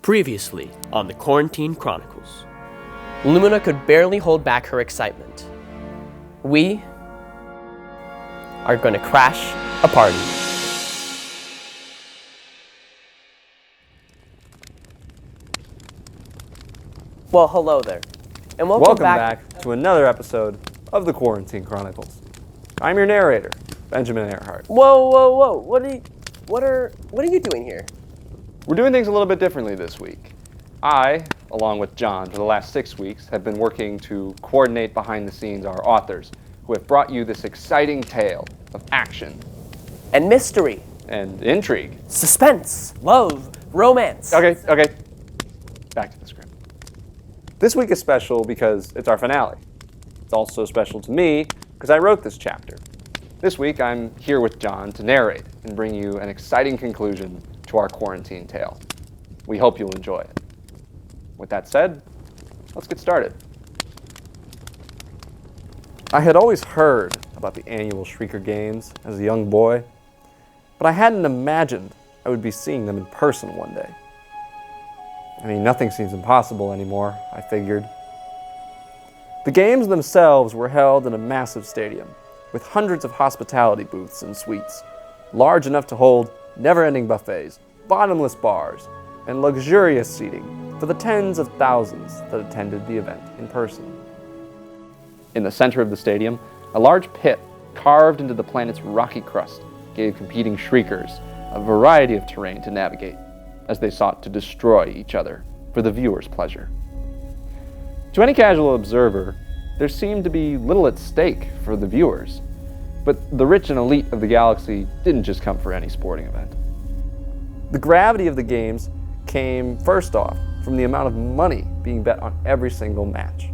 Previously on the Quarantine Chronicles. Lumina could barely hold back her excitement. We are going to crash a party. Well, hello there, and welcome back to another episode of the Quarantine Chronicles. I'm your narrator, Benjamin Earhart. Whoa! What are you doing here? We're doing things a little bit differently this week. I, along with John, for the last 6 weeks, have been working to coordinate behind the scenes our authors, who have brought you this exciting tale of action And mystery, and intrigue. suspense, love, romance. Okay. Back to the script. This week is special because it's our finale. It's also special to me because I wrote this chapter. This week, I'm here with John to narrate and bring you an exciting conclusion to our quarantine tale. We hope you'll enjoy it. With that said, let's get started. I had always heard about the annual Shrieker Games as a young boy, but I hadn't imagined I would be seeing them in person one day. I mean, nothing seems impossible anymore, I figured. The games themselves were held in a massive stadium, with hundreds of hospitality booths and suites, large enough to hold never-ending buffets, bottomless bars, and luxurious seating for the tens of thousands that attended the event in person. In the center of the stadium, a large pit carved into the planet's rocky crust gave competing Shriekers a variety of terrain to navigate as they sought to destroy each other for the viewer's pleasure. To any casual observer, there seemed to be little at stake for the viewers, but the rich and elite of the galaxy didn't just come for any sporting event. The gravity of the games came, first off, from the amount of money being bet on every single match.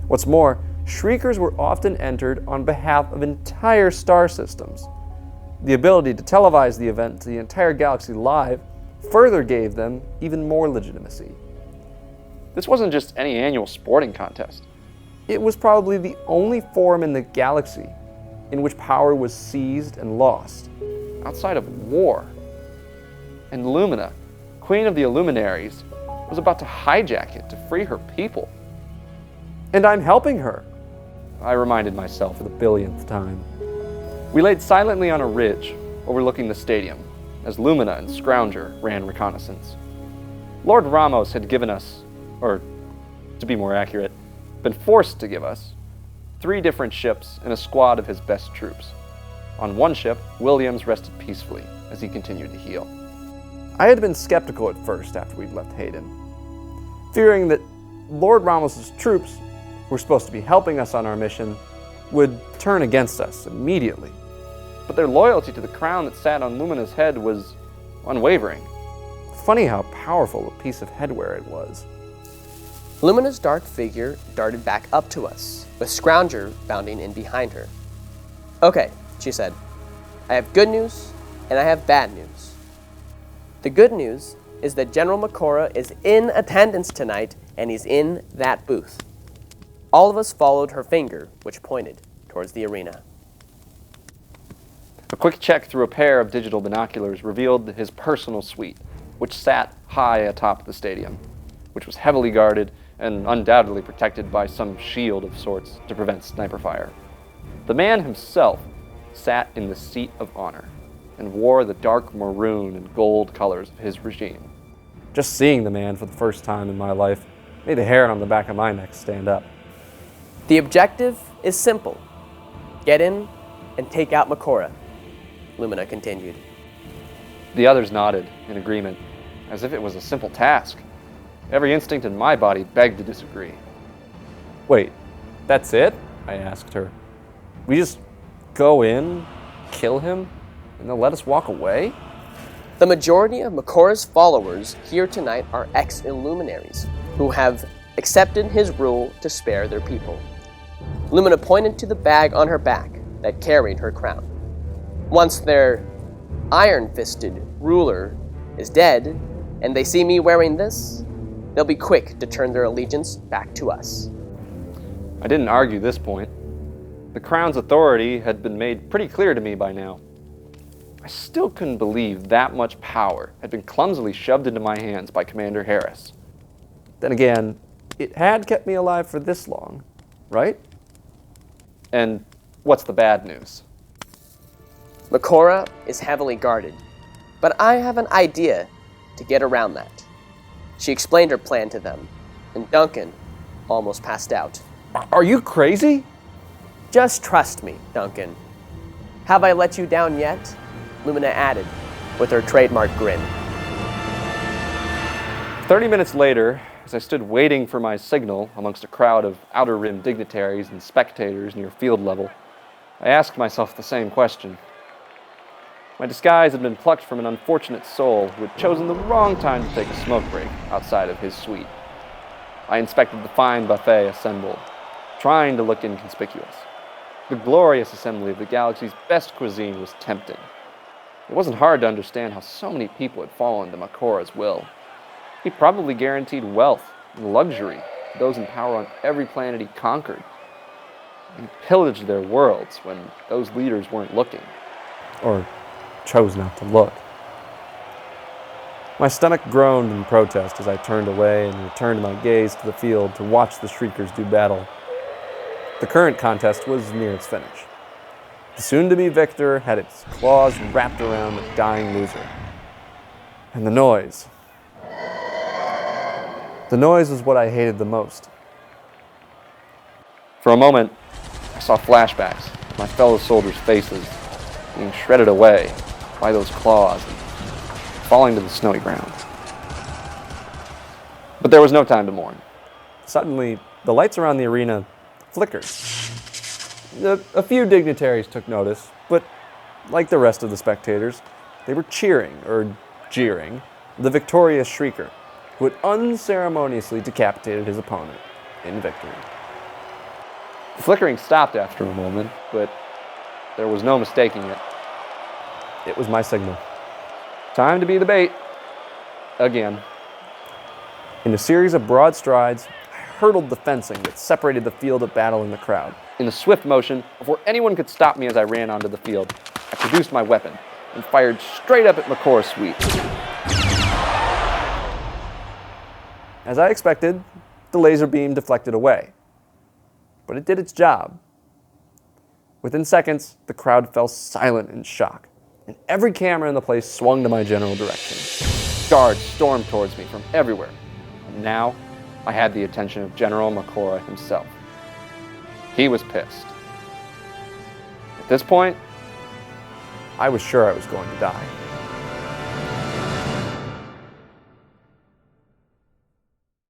What's more, Shriekers were often entered on behalf of entire star systems. The ability to televise the event to the entire galaxy live further gave them even more legitimacy. This wasn't just any annual sporting contest. It was probably the only forum in the galaxy in which power was seized and lost, outside of war. And Lumina, Queen of the Illuminaries, was about to hijack it to free her people. And I'm helping her, I reminded myself for the billionth time. We laid silently on a ridge overlooking the stadium as Lumina and Scrounger ran reconnaissance. Lord Ramos had given us, or to be more accurate, been forced to give us, 3 different ships and a squad of his best troops. On one ship, Williams rested peacefully as he continued to heal. I had been skeptical at first after we'd left Hayden, fearing that Lord Ramos' troops, who were supposed to be helping us on our mission, would turn against us immediately. But their loyalty to the crown that sat on Lumina's head was unwavering. Funny how powerful a piece of headwear it was. Lumina's dark figure darted back up to us, with Scrounger bounding in behind her. Okay, she said. I have good news, and I have bad news. The good news is that General Makora is in attendance tonight, and he's in that booth. All of us followed her finger, which pointed towards the arena. A quick check through a pair of digital binoculars revealed his personal suite, which sat high atop the stadium, which was heavily guarded and undoubtedly protected by some shield of sorts to prevent sniper fire. The man himself sat in the seat of honor and wore the dark maroon and gold colors of his regime. Just seeing the man for the first time in my life made the hair on the back of my neck stand up. The objective is simple. Get in and take out Makora, Lumina continued. The others nodded in agreement, as if it was a simple task. Every instinct in my body begged to disagree. Wait, that's it? I asked her. We just go in, kill him, and they'll let us walk away? The majority of Makora's followers here tonight are ex-Illuminaries who have accepted his rule to spare their people. Lumina pointed to the bag on her back that carried her crown. Once their iron-fisted ruler is dead, and they see me wearing this, they'll be quick to turn their allegiance back to us. I didn't argue this point. The crown's authority had been made pretty clear to me by now. I still couldn't believe that much power had been clumsily shoved into my hands by Commander Harris. Then again, it had kept me alive for this long, right? And what's the bad news? Makora is heavily guarded, but I have an idea to get around that. She explained her plan to them, and Duncan almost passed out. Are you crazy? Just trust me, Duncan. Have I let you down yet? Lumina added, with her trademark grin. 30 minutes later, as I stood waiting for my signal amongst a crowd of Outer Rim dignitaries and spectators near field level, I asked myself the same question. My disguise had been plucked from an unfortunate soul who had chosen the wrong time to take a smoke break outside of his suite. I inspected the fine buffet assembled, trying to look inconspicuous. The glorious assembly of the galaxy's best cuisine was tempting. It wasn't hard to understand how so many people had fallen to Makora's will. He probably guaranteed wealth and luxury to those in power on every planet he conquered. He pillaged their worlds when those leaders weren't looking. Or chose not to look. My stomach groaned in protest as I turned away and returned my gaze to the field to watch the Shriekers do battle. The current contest was near its finish. The soon-to-be victor had its claws wrapped around the dying loser. And the noise. The noise was what I hated the most. For a moment, I saw flashbacks of my fellow soldiers' faces being shredded away by those claws and falling to the snowy ground. But there was no time to mourn. Suddenly, the lights around the arena flickered. A few dignitaries took notice, but like the rest of the spectators, they were cheering, or jeering, the victorious Shrieker, who had unceremoniously decapitated his opponent in victory. The flickering stopped after a moment, but there was no mistaking it. It was my signal. Time to be the bait. Again. In a series of broad strides, I hurdled the fencing that separated the field of battle and the crowd. In a swift motion, before anyone could stop me as I ran onto the field, I produced my weapon and fired straight up at Makora's suite. As I expected, the laser beam deflected away. But it did its job. Within seconds, the crowd fell silent in shock, and every camera in the place swung to my general direction. Guards stormed towards me from everywhere, and now I had the attention of General Makora himself. He was pissed. At this point, I was sure I was going to die.